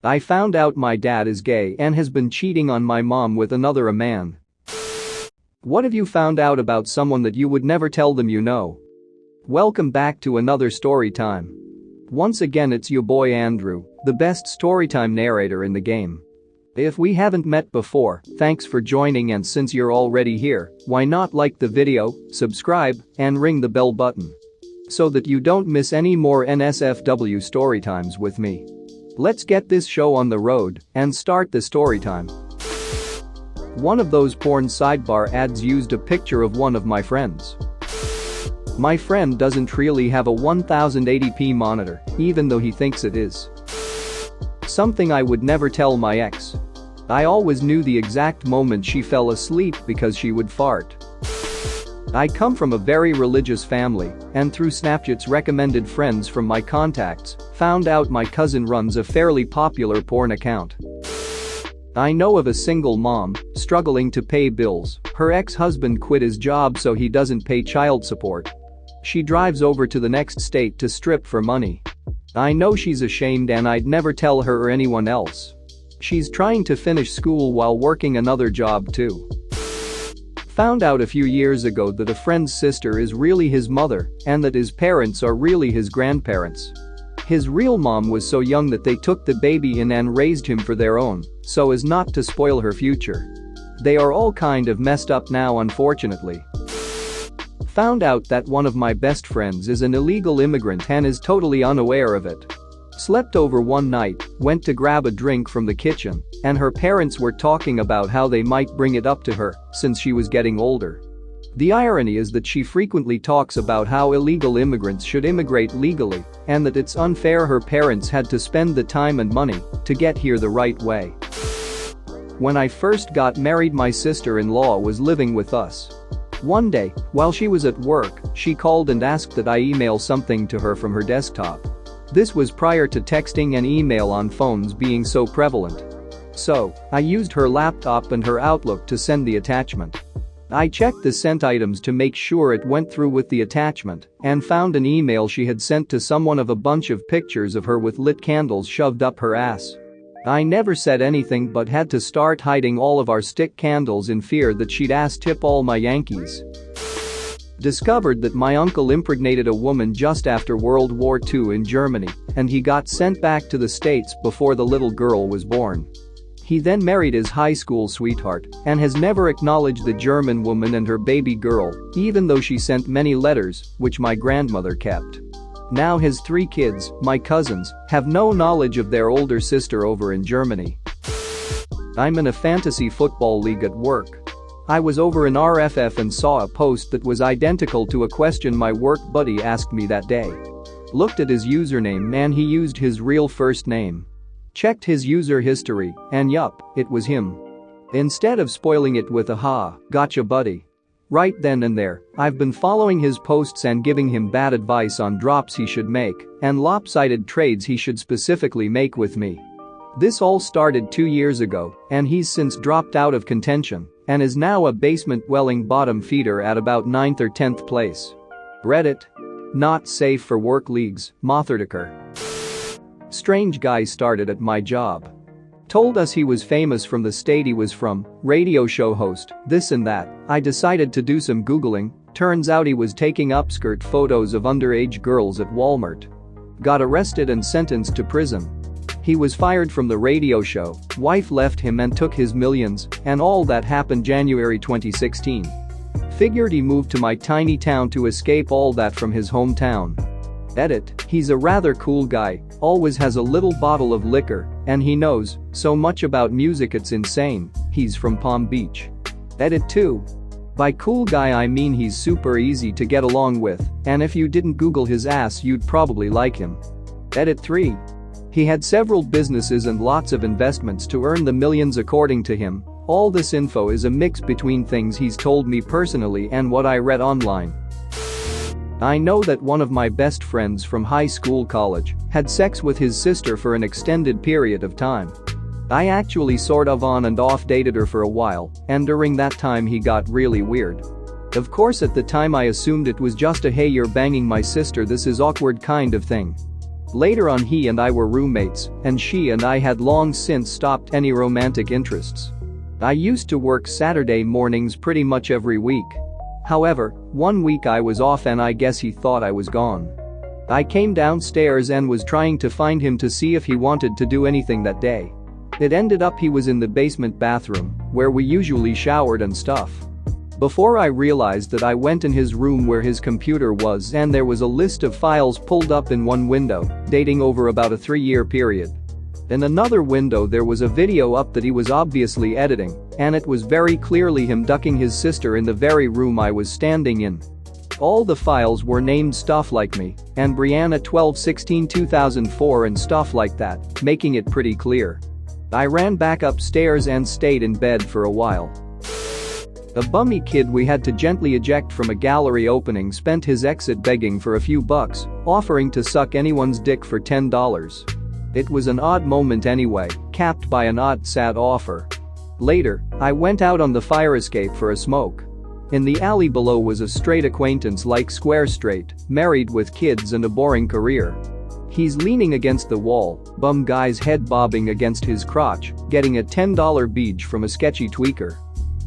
I found out my dad is gay and has been cheating on my mom with another man. What have you found out about someone that you would never tell them you know? Welcome back to another story time. Once again it's your boy Andrew, the best storytime narrator in the game. If we haven't met before, thanks for joining, and since you're already here, why not like the video, subscribe, and ring the bell button so that you don't miss any more NSFW storytimes with me. Let's get this show on the road and start the storytime. One of those porn sidebar ads used a picture of one of my friends. My friend doesn't really have a 1080p monitor, even though he thinks it is. Something I would never tell my ex. I always knew the exact moment she fell asleep because she would fart. I come from a very religious family, and through Snapchat's recommended friends from my contacts, found out my cousin runs a fairly popular porn account. I know of a single mom struggling to pay bills. Her ex-husband quit his job so he doesn't pay child support. She drives over to the next state to strip for money. I know she's ashamed and I'd never tell her or anyone else. She's trying to finish school while working another job too. Found out a few years ago that a friend's sister is really his mother and that his parents are really his grandparents. His real mom was so young that they took the baby in and raised him for their own, so as not to spoil her future. They are all kind of messed up now, unfortunately. Found out that one of my best friends is an illegal immigrant and is totally unaware of it. Slept over one night, went to grab a drink from the kitchen, and her parents were talking about how they might bring it up to her since she was getting older. The irony is that she frequently talks about how illegal immigrants should immigrate legally and that it's unfair her parents had to spend the time and money to get here the right way. When I first got married, my sister-in-law was living with us. One day, while she was at work, she called and asked that I email something to her from her desktop. This was prior to texting and email on phones being so prevalent. So, I used her laptop and her Outlook to send the attachment. I checked the sent items to make sure it went through with the attachment and found an email she had sent to someone of a bunch of pictures of her with lit candles shoved up her ass. I never said anything but had to start hiding all of our stick candles in fear that she'd ass-tip all my Yankees. Discovered that my uncle impregnated a woman just after World War II in Germany, and he got sent back to the States before the little girl was born. He then married his high school sweetheart and has never acknowledged the German woman and her baby girl, even though she sent many letters, which my grandmother kept. Now his 3 kids, my cousins, have no knowledge of their older sister over in Germany. I'm in a fantasy football league at work. I was over in RFF and saw a post that was identical to a question my work buddy asked me that day. Looked at his username and he used his real first name. Checked his user history and yup, it was him. Instead of spoiling it with a "ha, gotcha buddy." Right then and there, I've been following his posts and giving him bad advice on drops he should make and lopsided trades he should specifically make with me. This all started 2 years ago and he's since dropped out of contention and is now a basement-dwelling bottom feeder at about 9th or 10th place. Reddit. Not safe for work leagues, Motherticker. Strange guy started at my job. Told us he was famous from the state he was from, radio show host, this and that. I decided to do some Googling. Turns out he was taking upskirt photos of underage girls at Walmart. Got arrested and sentenced to prison. He was fired from the radio show, wife left him and took his millions, and all that happened January 2016. Figured he moved to my tiny town to escape all that from his hometown. Edit, he's a rather cool guy, always has a little bottle of liquor, and he knows so much about music it's insane. He's from Palm Beach. Edit 2. By cool guy I mean he's super easy to get along with, and if you didn't Google his ass you'd probably like him. Edit 3. He had several businesses and lots of investments to earn the millions according to him. All this info is a mix between things he's told me personally and what I read online. I know that one of my best friends from high school college had sex with his sister for an extended period of time. I actually sort of on and off dated her for a while, and during that time he got really weird. Of course at the time I assumed it was just a "hey, you're banging my sister, this is awkward" kind of thing. Later on he and I were roommates, and she and I had long since stopped any romantic interests. I used to work Saturday mornings pretty much every week. However, one week I was off and I guess he thought I was gone. I came downstairs and was trying to find him to see if he wanted to do anything that day. It ended up he was in the basement bathroom, where we usually showered and stuff. Before I realized that I went in his room where his computer was and there was a list of files pulled up in one window, dating over about a 3-year period. In another window there was a video up that he was obviously editing, and it was very clearly him ducking his sister in the very room I was standing in. All the files were named stuff like me and Brianna 12/16/2004 and stuff like that, making it pretty clear. I ran back upstairs and stayed in bed for a while. A bummy kid we had to gently eject from a gallery opening spent his exit begging for a few bucks, offering to suck anyone's dick for $10. It was an odd moment anyway, capped by an odd sad offer. Later, I went out on the fire escape for a smoke. In the alley below was a straight acquaintance like square straight, married with kids and a boring career. He's leaning against the wall, bum guy's head bobbing against his crotch, getting a $10 beach from a sketchy tweaker.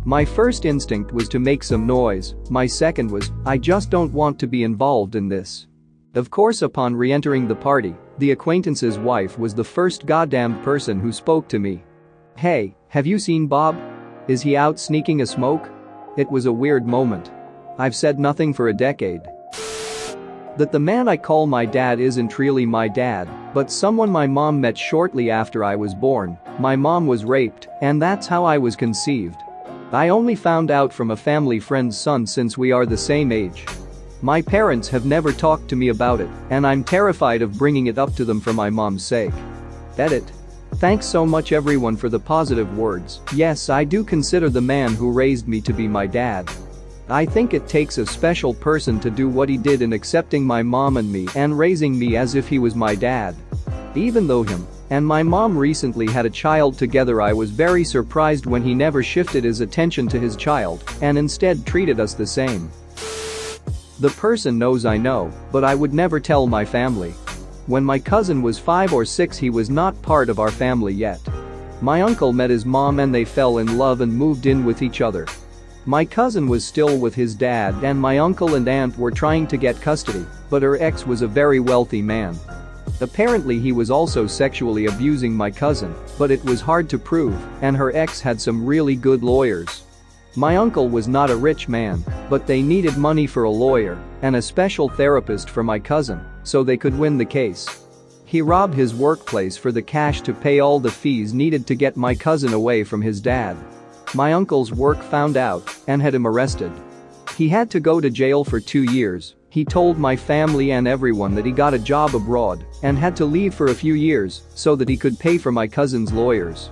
My first instinct was to make some noise, my second was, I just don't want to be involved in this. Of course, upon re-entering the party, the acquaintance's wife was the first goddamn person who spoke to me. "Hey, have you seen Bob? Is he out sneaking a smoke?" It was a weird moment. I've said nothing for a decade. That the man I call my dad isn't really my dad, but someone my mom met shortly after I was born. My mom was raped, and that's how I was conceived. I only found out from a family friend's son since we are the same age. My parents have never talked to me about it, and I'm terrified of bringing it up to them for my mom's sake. Edit. Thanks so much everyone for the positive words. Yes, I do consider the man who raised me to be my dad. I think it takes a special person to do what he did in accepting my mom and me and raising me as if he was my dad. Even though him and my mom recently had a child together, I was very surprised when he never shifted his attention to his child and instead treated us the same. The person knows I know, but I would never tell my family. When my cousin was 5 or 6, he was not part of our family yet. My uncle met his mom and they fell in love and moved in with each other. My cousin was still with his dad and my uncle and aunt were trying to get custody, but her ex was a very wealthy man. Apparently he was also sexually abusing my cousin, but it was hard to prove, and her ex had some really good lawyers. My uncle was not a rich man, but they needed money for a lawyer and a special therapist for my cousin, so they could win the case. He robbed his workplace for the cash to pay all the fees needed to get my cousin away from his dad. My uncle's work found out and had him arrested. He had to go to jail for 2 years. He told my family and everyone that he got a job abroad and had to leave for a few years so that he could pay for my cousin's lawyers.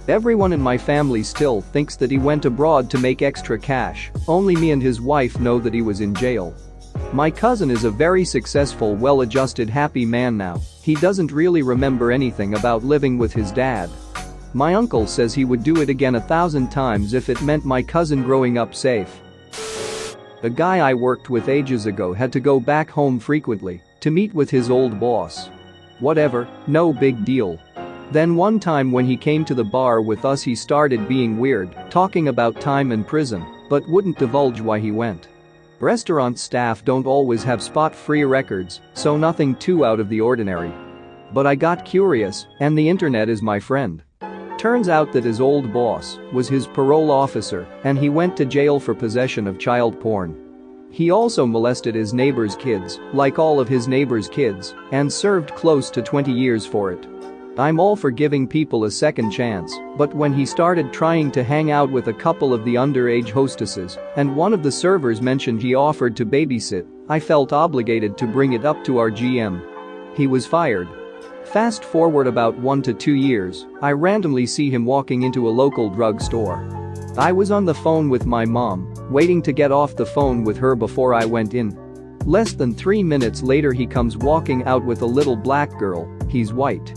Everyone in my family still thinks that he went abroad to make extra cash. Only me and his wife know that he was in jail. My cousin is a very successful, well-adjusted, happy man now. He doesn't really remember anything about living with his dad. My uncle says he would do it again 1,000 times if it meant my cousin growing up safe. A guy I worked with ages ago had to go back home frequently to meet with his old boss. Whatever, no big deal. Then one time when he came to the bar with us, he started being weird, talking about time in prison, but wouldn't divulge why he went. Restaurant staff don't always have spot-free records, so nothing too out of the ordinary. But I got curious, and the internet is my friend. Turns out that his old boss was his parole officer, and he went to jail for possession of child porn. He also molested his neighbor's kids, like all of his neighbor's kids, and served close to 20 years for it. I'm all for giving people a second chance, but when he started trying to hang out with a couple of the underage hostesses, and one of the servers mentioned he offered to babysit, I felt obligated to bring it up to our GM. He was fired. Fast forward about 1 to 2 years, I randomly see him walking into a local drugstore. I was on the phone with my mom, waiting to get off the phone with her before I went in. Less than 3 minutes later he comes walking out with a little black girl. He's white.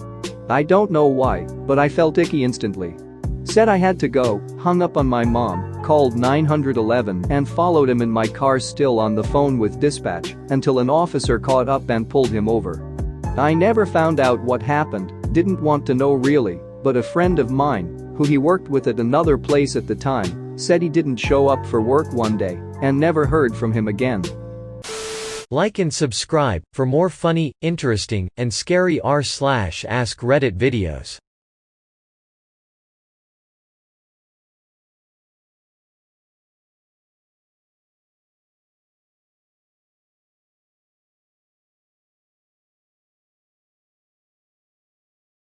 I don't know why, but I felt icky instantly. Said I had to go, hung up on my mom, called 911 and followed him in my car still on the phone with dispatch until an officer caught up and pulled him over. I never found out what happened, didn't want to know really, but a friend of mine, who he worked with at another place at the time, said he didn't show up for work one day and never heard from him again. Like and subscribe for more funny, interesting, and scary r/ask Reddit videos.